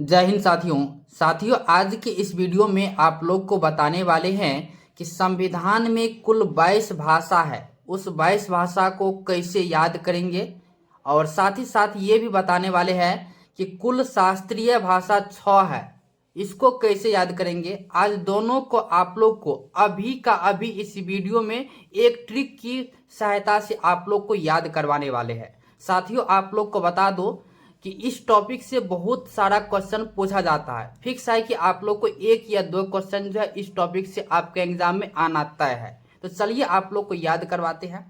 जय हिंद साथियों आज के इस वीडियो में आप लोग को बताने वाले हैं कि संविधान में कुल 22 भाषा है। उस 22 भाषा को कैसे याद करेंगे और साथ ही साथ ये भी बताने वाले हैं कि कुल शास्त्रीय भाषा 6 है, इसको कैसे याद करेंगे। आज दोनों को आप लोग को अभी का अभी इस वीडियो में एक ट्रिक की सहायता से आप लोग को याद करवाने वाले हैं। साथियों आप लोग को बता दो कि इस टॉपिक से बहुत सारा क्वेश्चन पूछा जाता है। फिक्स है कि आप लोग को एक या दो क्वेश्चन जो है इस टॉपिक से आपके एग्जाम में आना तय है। तो चलिए आप लोग को याद करवाते हैं।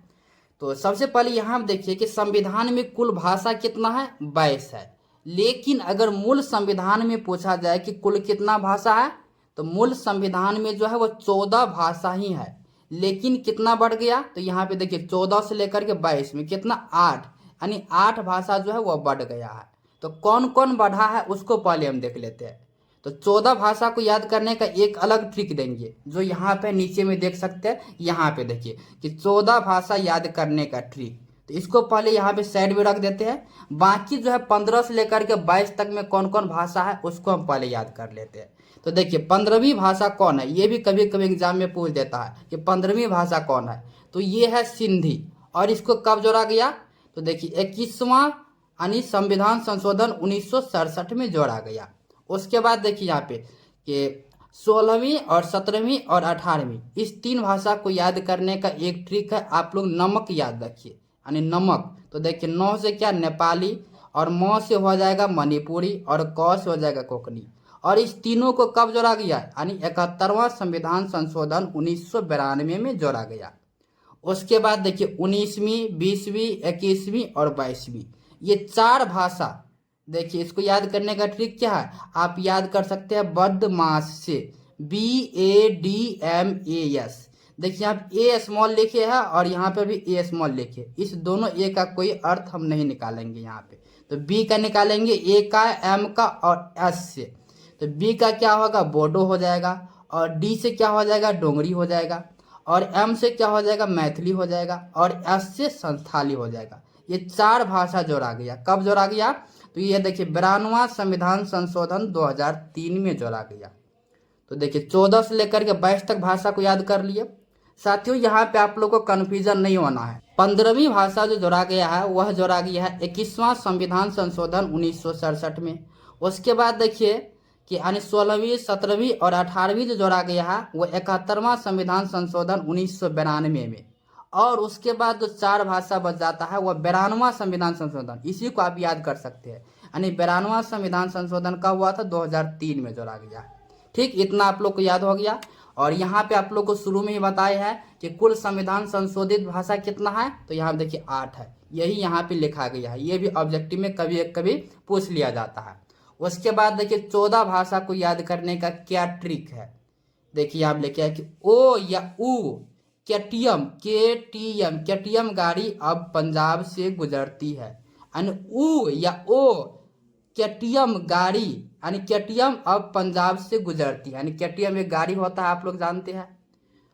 तो सबसे पहले यहाँ देखिए कि संविधान में कुल भाषा कितना है, 22 है। लेकिन अगर मूल संविधान में पूछा जाए कि कुल कितना भाषा है, तो मूल संविधान में जो है वो 14 भाषा ही है। लेकिन कितना बढ़ गया, तो यहाँ पे देखिए 14 से लेकर के 22 में कितना 8, यानी 8 भाषा जो है वह बढ़ गया है। तो कौन कौन बढ़ा है उसको पहले हम देख लेते हैं। तो 14 भाषा को याद करने का एक अलग ट्रिक देंगे, जो यहाँ पे नीचे में देख सकते हैं। यहाँ पे देखिए कि 14 भाषा याद करने का ट्रिक, तो इसको पहले यहाँ पे साइड में रख देते हैं। बाकी जो है 15 से लेकर के 22 तक में कौन कौन भाषा है उसको हम पहले याद कर लेते हैं। तो देखिए 15वीं भाषा कौन है, ये भी कभी कभी एग्जाम में पूछ देता है कि 15वीं भाषा कौन है। तो ये है सिंधी। और इसको कब जोड़ा गया, तो देखिए 21वां यानी संविधान संशोधन 1967 में जोड़ा गया। उसके बाद देखिए यहाँ पे कि 16वीं और 17वीं और 18वीं, इस 3 भाषा को याद करने का एक ट्रिक है। आप लोग नमक याद रखिए, यानी नमक। तो देखिए 9 से क्या नेपाली, और म से हो जाएगा मणिपुरी, और क से हो जाएगा कोंकणी। और इस तीनों को कब जोड़ा गया, यानी 71वां संविधान संशोधन 1992 में जोड़ा गया। उसके बाद देखिए 19वीं, 20वीं, 21वीं और 22वीं, ये 4 भाषा। देखिए इसको याद करने का ट्रिक क्या है, आप याद कर सकते हैं बदमाश से, BADMAS। देखिए यहाँ पे ए स्मॉल लिखे है और यहाँ पे भी ए स्मॉल लिखे, इस दोनों ए का कोई अर्थ हम नहीं निकालेंगे यहाँ पे। तो बी का निकालेंगे, ए का, एम का और एस से। तो बी का क्या होगा, बोडो हो जाएगा। और डी से क्या हो जाएगा, डोंगरी हो जाएगा। और एम से क्या हो जाएगा, मैथिली हो जाएगा। और एस से संथाली हो जाएगा। ये 4 भाषा जोड़ा गया। कब जोड़ा गया, तो ये देखिए 92वां संविधान संशोधन 2003 में जोड़ा गया। तो देखिए 14 से लेकर के 22 तक भाषा को याद कर लिए। साथियों यहाँ पे आप लोग को कन्फ्यूजन नहीं होना है। 15वीं भाषा जो जोड़ा गया है वह जोड़ा गया है 21वां संविधान संशोधन 1967 में। उसके बाद देखिए कि यानी 16वीं, 17वीं और 18वीं जो जोड़ा गया है वो 71वां संविधान संशोधन 1992 में। और उसके बाद जो 4 भाषा बच जाता है वह 92वां संविधान संशोधन, इसी को आप याद कर सकते हैं। यानी 92वां संविधान संशोधन कब हुआ था, 2003 में जोड़ा गया। ठीक, इतना आप लोग को याद हो गया। और यहाँ पे आप लोग को शुरू में ही बताया है कि कुल संविधान संशोधित भाषा कितना है, तो यहाँ देखिए 8 है। यही यहाँ पे लिखा गया है। ये भी ऑब्जेक्टिव में कभी कभी पूछ लिया जाता है। उसके बाद देखिए 14 भाषा को याद करने का क्या ट्रिक है। देखिए आप लेके आए कि ओ या ऊ, केटीएम, केटीएम गाड़ी अब पंजाब से गुजरती है। यानी ऊ या ओ, केटीएम गाड़ी, यानी केटीएम अब पंजाब से गुजरती है। यानी केटीएम एक गाड़ी होता है, आप लोग जानते हैं।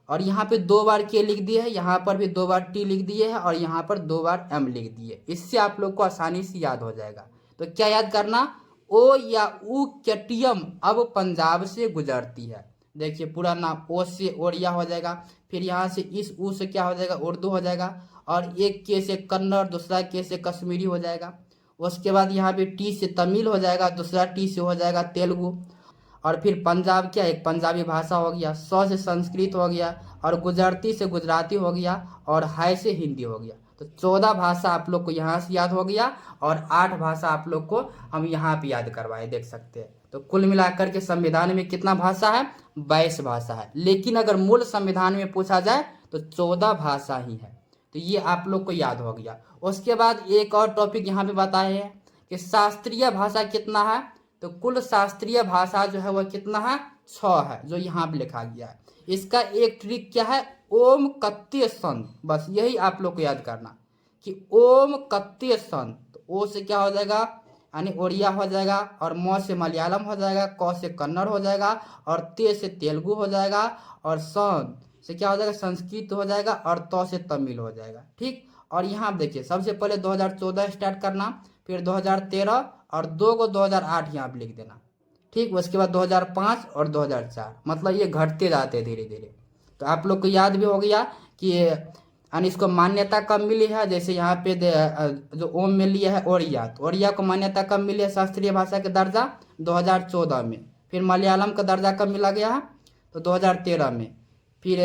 और यहाँ पे 2 बार के लिख दिए है, यहाँ पर भी 2 बार टी लिख दिए है, और यहाँ पर 2 बार एम लिख दिए। इससे आप लोग को आसानी से याद हो जाएगा। तो क्या याद करना, ओ या ऊ केटीएम अब पंजाब से गुजरती है। देखिए पूरा नाम, ओ से ओड़िया हो जाएगा, फिर यहाँ से इस ऊ से क्या हो जाएगा, उर्दू हो जाएगा। और एक के से कन्नड़, दूसरा के से कश्मीरी हो जाएगा। उसके बाद यहाँ पे टी से तमिल हो जाएगा, दूसरा टी से हो जाएगा तेलुगु। और फिर पंजाब क्या, एक पंजाबी भाषा हो गया। सौ से संस्कृत हो गया, और गुजरती से गुजराती हो गया, और हाय से हिंदी हो गया। तो 14 भाषा आप लोग को यहाँ से याद हो गया, और 8 भाषा आप लोग को हम यहाँ पे याद करवाए, देख सकते हैं। तो कुल मिलाकर के संविधान में कितना भाषा है, 22 भाषा है। लेकिन अगर मूल संविधान में पूछा जाए तो 14 भाषा ही है। तो ये आप लोग को याद हो गया। उसके बाद एक और टॉपिक यहाँ पे बताए हैं कि शास्त्रीय भाषा कितना है। तो कुल शास्त्रीय भाषा जो है वह कितना है, 6 है, जो यहाँ पे लिखा गया है। इसका एक ट्रिक क्या है, ओम कत्य संत, बस यही आप लोग को याद करना कि ओम कत्य संत। तो ओ से क्या हो जाएगा, यानी ओड़िया हो जाएगा, और म से मलयालम हो जाएगा, क से कन्नड़ हो जाएगा, और ते से तेलुगु हो जाएगा, और सन से क्या हो जाएगा, संस्कृत हो जाएगा, और तो से तमिल हो जाएगा। ठीक, और यहाँ देखिए सबसे पहले 2014 स्टार्ट करना, फिर 2013 और 2 को 2008 यहाँ पे लिख देना। ठीक, उसके बाद 2005 और 2004, मतलब ये घटते जाते हैं धीरे धीरे। तो आप लोग को याद भी हो गया कि इसको मान्यता कब मिली है। जैसे यहाँ पे जो ओम में लिया है ओड़िया, तो ओड़िया को मान्यता कब मिली है शास्त्रीय भाषा के दर्जा 2014 में। फिर मलयालम का दर्जा कब मिला गया है, तो 2013 में। फिर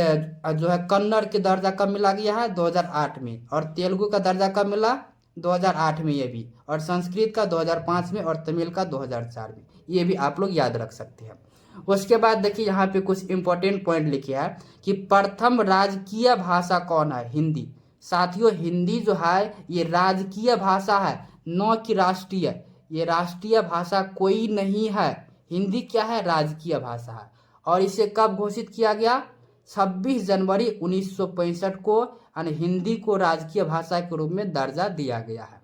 जो है कन्नड़ के दर्जा कब मिला गया है, 2008 में। और तेलुगु का दर्जा कब मिला, 2008 में ये भी। और संस्कृत का 2005 में और तमिल का 2004 में। ये भी आप लोग याद रख सकते हैं। उसके बाद देखिए यहाँ पे कुछ इंपॉर्टेंट पॉइंट लिखे है कि प्रथम राजकीय भाषा कौन है, हिंदी। साथियों हिंदी जो है ये राजकीय भाषा है, न कि राष्ट्रीय। ये राष्ट्रीय भाषा कोई नहीं है, हिंदी क्या है, राजकीय भाषा है। और इसे कब घोषित किया गया, 26 जनवरी 1965 को हिंदी को राजकीय भाषा के रूप में दर्जा दिया गया है।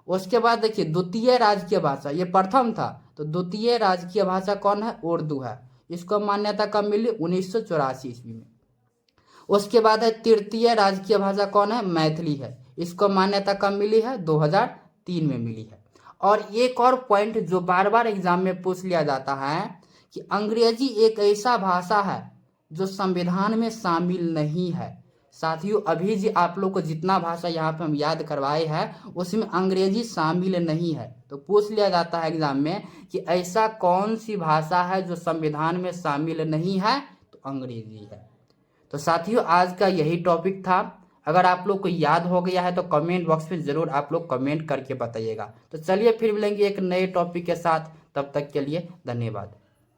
उसके बाद देखिए द्वितीय राजकीय भाषा, ये प्रथम था, तो द्वितीय राजकीय भाषा कौन है, उर्दू है। इसको मान्यता कब मिली, 1984 ईस्वी में। उसके बाद है तृतीय राजकीय भाषा कौन है, मैथिली है। इसको मान्यता कब मिली है, 2003 में मिली है। और एक और पॉइंट जो बार बार एग्जाम में पूछ लिया जाता है कि अंग्रेजी एक ऐसा भाषा है जो संविधान में शामिल नहीं है। साथियों अभी जी आप लोग को जितना भाषा यहाँ पे हम याद करवाए हैं उसमें अंग्रेजी शामिल नहीं है। तो पूछ लिया जाता है एग्जाम में कि ऐसा कौन सी भाषा है जो संविधान में शामिल नहीं है, तो अंग्रेजी है। तो साथियों आज का यही टॉपिक था। अगर आप लोग को याद हो गया है तो कमेंट बॉक्स में ज़रूर आप लोग कमेंट करके बताइएगा। तो चलिए फिर मिलेंगे एक नए टॉपिक के साथ, तब तक के लिए धन्यवाद।